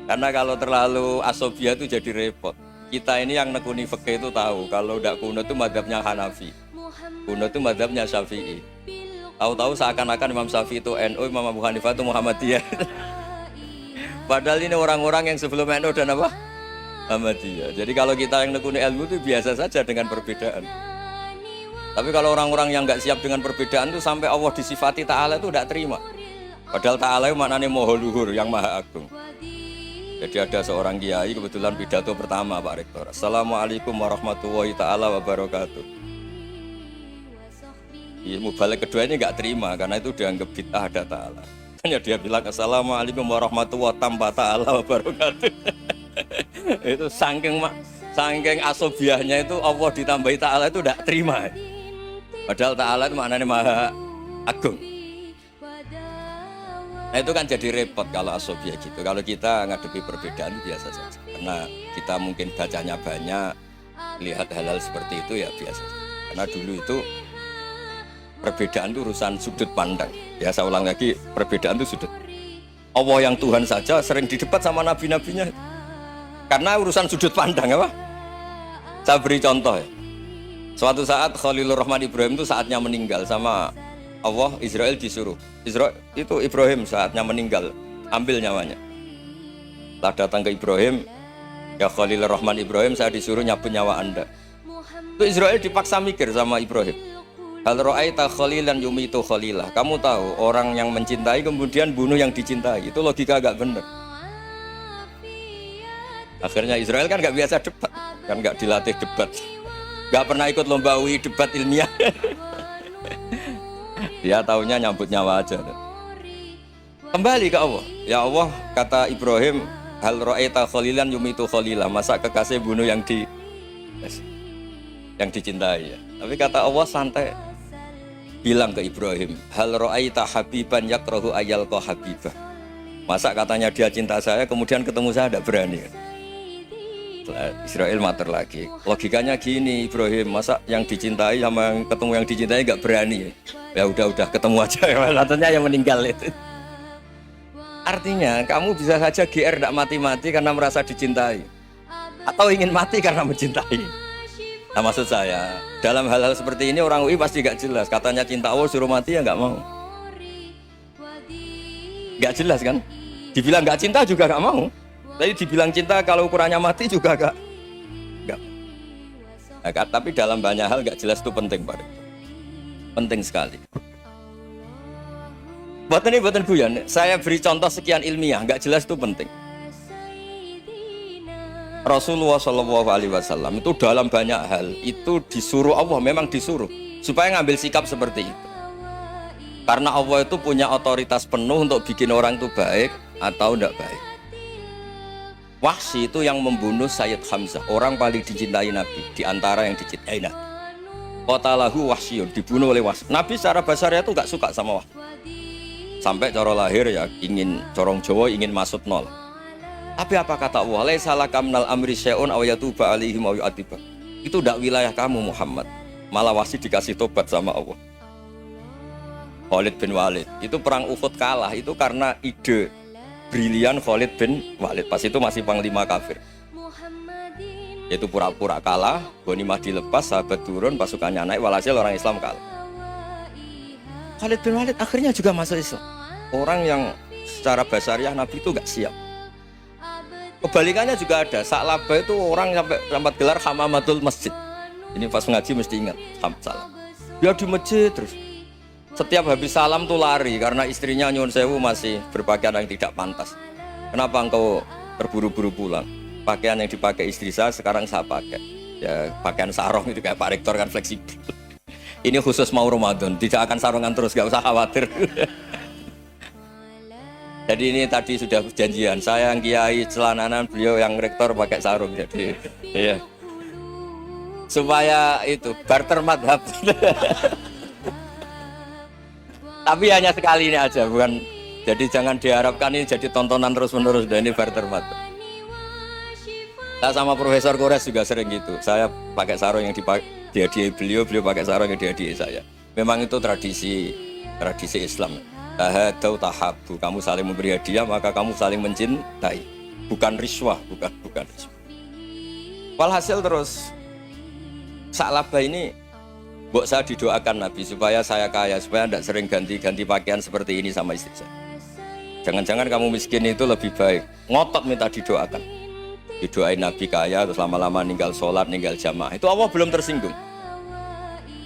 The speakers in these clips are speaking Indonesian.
Karena kalau terlalu asobia itu jadi repot. Kita ini yang nekuni fikih itu tahu kalau tidak kunut itu madhabnya Hanafi, kunut itu madhabnya Syafi'i. Tahu-tahu seakan-akan Imam Syafi'i itu NU, Imam Abu Hanifah itu Muhammadiyah. Padahal ini orang-orang yang sebelum NU dan apa? Muhammadiyah. Jadi kalau kita yang nekuni ilmu itu biasa saja dengan perbedaan. Tapi kalau orang-orang yang nggak siap dengan perbedaan itu sampai Allah disifati Ta'ala itu tidak terima. Padahal Ta'ala itu maknanya Maha Luhur, yang Maha Agung. Jadi ada seorang kiai kebetulan pidato pertama Pak Rektor. Assalamualaikum warahmatullahi ta'ala wabarakatuh. Ilmu balik kedua ini nggak terima karena itu dianggap bid'ah ada Ta'ala. Hanya dia bilang Assalamualaikum warahmatullahi ta'ala wabarakatuh. Itu saking asobiahnya itu Allah ditambahi Ta'ala itu tidak terima. Padahal Ta'ala itu maknanya Maha Agung. Nah itu kan jadi repot kalau asobia gitu. Kalau kita ngadepi perbedaan biasa saja. Karena kita mungkin bacanya banyak, lihat hal-hal seperti itu ya biasa saja. Karena dulu itu perbedaan itu urusan sudut pandang. Ya saya ulang lagi, perbedaan itu sudut. Allah yang Tuhan saja sering didebat sama nabi-nabinya. Karena urusan sudut pandang apa? Saya beri contoh ya. Suatu saat Khalilur Rahman Ibrahim itu saatnya meninggal sama Allah, Israel disuruh. Israel itu Ibrahim saatnya meninggal, ambil nyawanya. Setelah datang ke Ibrahim, ya Khalilur Rahman Ibrahim, saya disuruh nyabut nyawa Anda. Itu Israel dipaksa mikir sama Ibrahim. Hal ra'aita khalilan yumitu khalilah. Kamu tahu orang yang mencintai kemudian bunuh yang dicintai. Itu logika agak benar. Akhirnya Israel kan nggak biasa debat, kan nggak dilatih debat, nggak pernah ikut lomba UI debat ilmiah. Dia taunya nyambut nyawa aja. Kembali ke Allah. Ya Allah, kata Ibrahim, hal ra'aita khalilan yumitu khalilah. Masa kekasih bunuh yang dicintai ya. Tapi kata Allah santai. Bilang ke Ibrahim, hal ra'aita habiban yakrahu ayyalqa habibah. Masa katanya dia cinta saya, kemudian ketemu saya tidak berani. Israel mater lagi. Logikanya gini Ibrahim, masa yang dicintai sama yang ketemu yang dicintai nggak berani? Ya udah ketemu aja. Katanya yang meninggal itu. Artinya kamu bisa saja GR tidak mati-mati karena merasa dicintai, atau ingin mati karena mencintai. Nah maksud saya dalam hal-hal seperti ini orang UI pasti nggak jelas. Katanya cinta Allah suruh mati ya nggak mau. Nggak jelas kan? Dibilang nggak cinta juga nggak mau. Tapi dibilang cinta kalau ukurannya mati juga enggak. Nah, tapi dalam banyak hal enggak jelas itu penting Pak. Penting sekali. Buatan guyon, saya beri contoh sekian ilmiah, enggak jelas itu penting. Rasulullah SAW itu dalam banyak hal itu disuruh Allah, memang disuruh supaya ngambil sikap seperti itu. Karena Allah itu punya otoritas penuh untuk bikin orang itu baik atau enggak baik. Wahsy itu yang membunuh Sayyid Hamzah, orang paling dicintai Nabi, di antara yang dicintai Nabi. Qatalahu Wahsyun, dibunuh oleh Wahsy. Nabi secara basarnya itu gak suka sama Wahsy. Sampai cara lahir ya ingin corong Jawa ingin masuk nol. Tapi apa kata Allah? Laisa laka minal amri syai'un aw yatuba alaihim aw yu'adziba. Itu tidak wilayah kamu Muhammad. Malah Wahsy dikasih tobat sama Allah. Khalid bin Walid, itu perang Uhud kalah itu karena ide brilian Khalid bin Walid, pas itu masih panglima kafir. Itu pura-pura kalah, ghanimah dilepas, sahabat turun, pasukannya naik, walhasil orang Islam kalah. Khalid bin Walid akhirnya juga masuk Islam. Orang yang secara basariah Nabi itu gak siap. Kebalikannya juga ada, Sa'labah itu orang sampai gelar hamamatul masjid. Ini pas ngaji mesti ingat, salam. Dia di masjid terus. Setiap habis salam tuh lari karena istrinya nyuwun sewu masih berpakaian yang tidak pantas. Kenapa engkau terburu-buru pulang? Pakaian yang dipakai istri saya sekarang saya pakai. Ya pakaian sarung itu kayak Pak Rektor kan fleksibel. Ini khusus mau Ramadan, tidak akan sarungan terus, gak usah khawatir. Jadi ini tadi sudah janjian, saya yang kiai celananan, beliau yang rektor pakai sarung. Jadi iya. Supaya itu barter madhab. Tapi hanya sekali ini aja, bukan. Jadi jangan diharapkan ini jadi tontonan terus-menerus. Dan ini barter madhab. Saya sama Profesor Kores juga sering gitu. Saya pakai sarung yang dihadiahi beliau pakai sarung yang dihadiahi saya. Memang itu tradisi Islam. Tahadau tahabu, kamu saling memberi hadiah maka kamu saling mencintai. bukan riswah, bukan riswah. Walhasil terus Sa'labah ini mbok saya didoakan Nabi supaya saya kaya, supaya tidak sering ganti-ganti pakaian seperti ini sama istri saya. Jangan-jangan kamu miskin itu lebih baik. Ngotot minta didoakan. Didoain Nabi kaya terus lama-lama ninggal sholat, ninggal jamaah. Itu Allah belum tersinggung.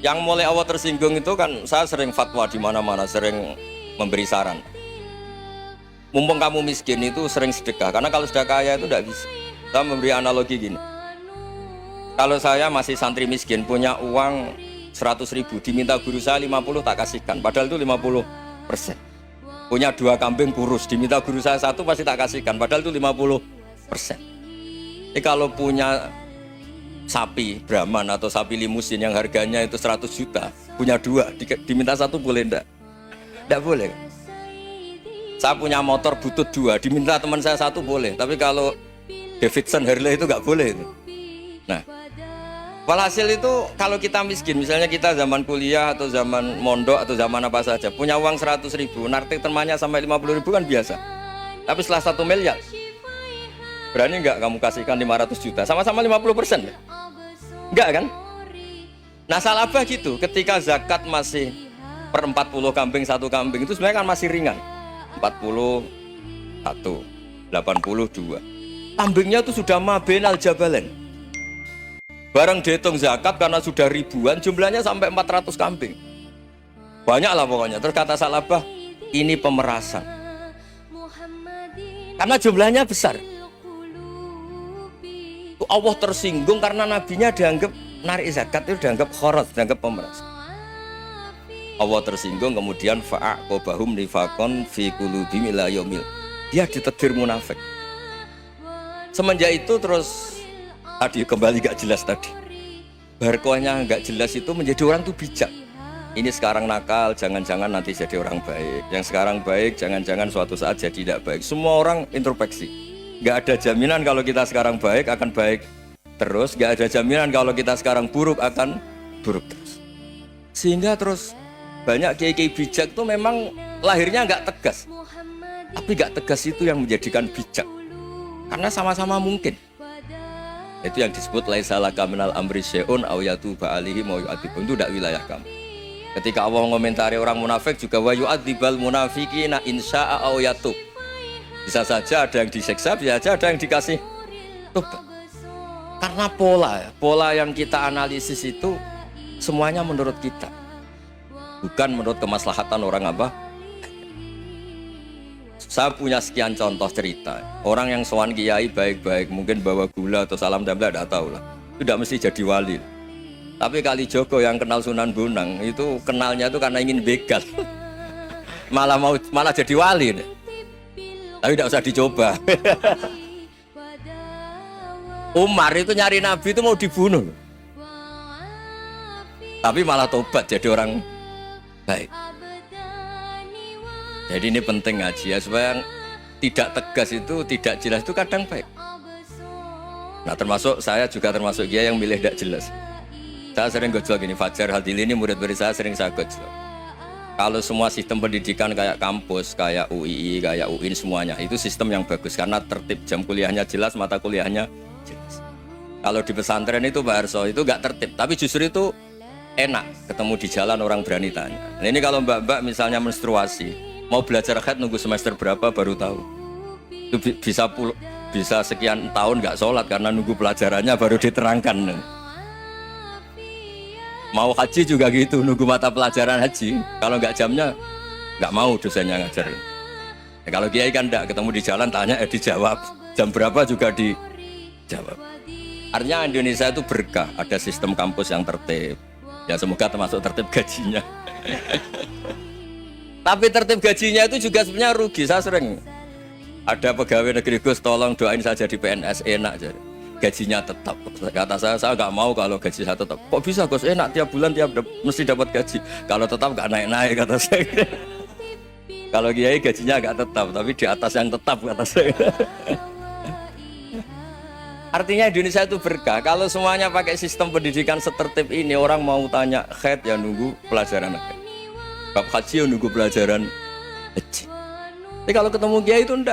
Yang mulai Allah tersinggung itu kan saya sering fatwa di mana-mana, sering memberi saran. Mumpung kamu miskin itu sering sedekah, karena kalau sudah kaya itu tidak bisa. Saya memberi analogi gini. Kalau saya masih santri miskin, punya uang 100.000, diminta guru saya 50 tak kasihkan, padahal itu 50%. Punya 2 kambing kurus, diminta guru saya 1 pasti tak kasihkan, padahal itu 50%. Jadi kalau punya sapi Brahman atau sapi limusin yang harganya itu 100 juta, punya 2, diminta 1 boleh enggak? Enggak boleh. Saya punya motor butut 2, diminta teman saya 1 boleh, tapi kalau Davidson Harley itu enggak boleh itu. Nah, walhasil itu kalau kita miskin, misalnya kita zaman kuliah atau zaman mondok atau zaman apa saja, punya uang 100.000, nartik temannya sampai 50.000 kan biasa. Tapi setelah 1 miliar, berani nggak kamu kasihkan 500 juta? Sama-sama 50%? Enggak kan? Nah Sa'labah gitu, ketika zakat masih per 40 kambing 1 kambing itu sebenarnya kan masih ringan. 41, 82. Kambingnya itu sudah mabenal jabalen. Barang dihitung zakat karena sudah ribuan, jumlahnya sampai 400 kambing. Banyak lah pokoknya. Terus kata Sa'labah, ini pemerasan. Karena jumlahnya besar. Allah tersinggung karena nabinya dianggap narik zakat itu dianggap kharat, dianggap pemeras. Allah tersinggung kemudian fa'aqobahum nifaqon fi qulubihim ila yaumil. Dia ditegur munafik. Semenjak itu terus tadi kembali gak jelas tadi. Barkohnya gak jelas itu menjadi orang tuh bijak. Ini sekarang nakal, jangan-jangan nanti jadi orang baik. Yang sekarang baik, jangan-jangan suatu saat jadi tidak baik. Semua orang introspeksi. Gak ada jaminan kalau kita sekarang baik akan baik terus. Gak ada jaminan kalau kita sekarang buruk akan buruk terus. Sehingga terus banyak kiai-kiai bijak tuh memang lahirnya gak tegas. Tapi gak tegas itu yang menjadikan bijak. Karena sama-sama mungkin. Itu yang disebut laisa laka minal amri syai'un aw yatuba alaihi wa yu'adzibun, itu tidak wilayah kamu. Ketika Allah mengomentari orang munafik juga wa yu'adzibal munafiqina insya'a aw yatub. Bisa saja ada yang disiksa, bisa saja ada yang dikasih tobat. Karena pola yang kita analisis itu semuanya menurut kita. Bukan menurut kemaslahatan orang apa? Saya punya sekian contoh cerita. Orang yang sowan kiai baik-baik, mungkin bawa gula atau salam tempel, tidak tahu lah. Itu tidak mesti jadi wali. Tapi Kalijogo yang kenal Sunan Bonang itu kenalnya itu karena ingin begal. malah jadi wali. Tapi tidak usah dicoba. Umar itu nyari Nabi itu mau dibunuh. Tapi malah tobat jadi orang baik. Jadi ini penting ngaji ya, supaya tidak tegas itu, tidak jelas itu kadang baik. Nah termasuk saya juga termasuk dia yang milih tidak jelas. Saya sering gojol gini, Fajar Hadili ini murid-murid saya sering saya gojol. Kalau semua sistem pendidikan kayak kampus, kayak UII, kayak UIN semuanya, itu sistem yang bagus karena tertib, jam kuliahnya jelas, mata kuliahnya jelas. Kalau di pesantren itu Pak Arso itu gak tertib, tapi justru itu enak ketemu di jalan orang berani tanya. Nah, ini kalau mbak-mbak misalnya menstruasi, mau belajar haid nunggu semester berapa baru tahu. Itu bisa sekian tahun nggak sholat karena nunggu pelajarannya baru diterangkan. Mau haji juga gitu, nunggu mata pelajaran haji. Kalau nggak jamnya nggak mau dosennya ngajar. Ya, kalau kiai kan nggak ketemu di jalan tanya dijawab. Jam berapa juga dijawab. Artinya Indonesia itu berkah, ada sistem kampus yang tertib. Ya semoga termasuk tertib gajinya. Tapi tertib gajinya itu juga sebenarnya rugi. Saya sering ada pegawai negeri Gus, tolong doain saja di PNS enak jadi gajinya tetap. Kata saya nggak mau kalau gaji saya tetap. Kok bisa Gus enak tiap bulan mesti dapat gaji. Kalau tetap nggak naik-naik kata saya. Kalau kiai gajinya nggak tetap, tapi di atas yang tetap kata saya. Artinya Indonesia itu berkah. Kalau semuanya pakai sistem pendidikan setertib ini, orang mau tanya haid ya nunggu pelajaran haid. Bab haji nunggu pelajaran haji. Tapi kalau ketemu kiai itu enggak.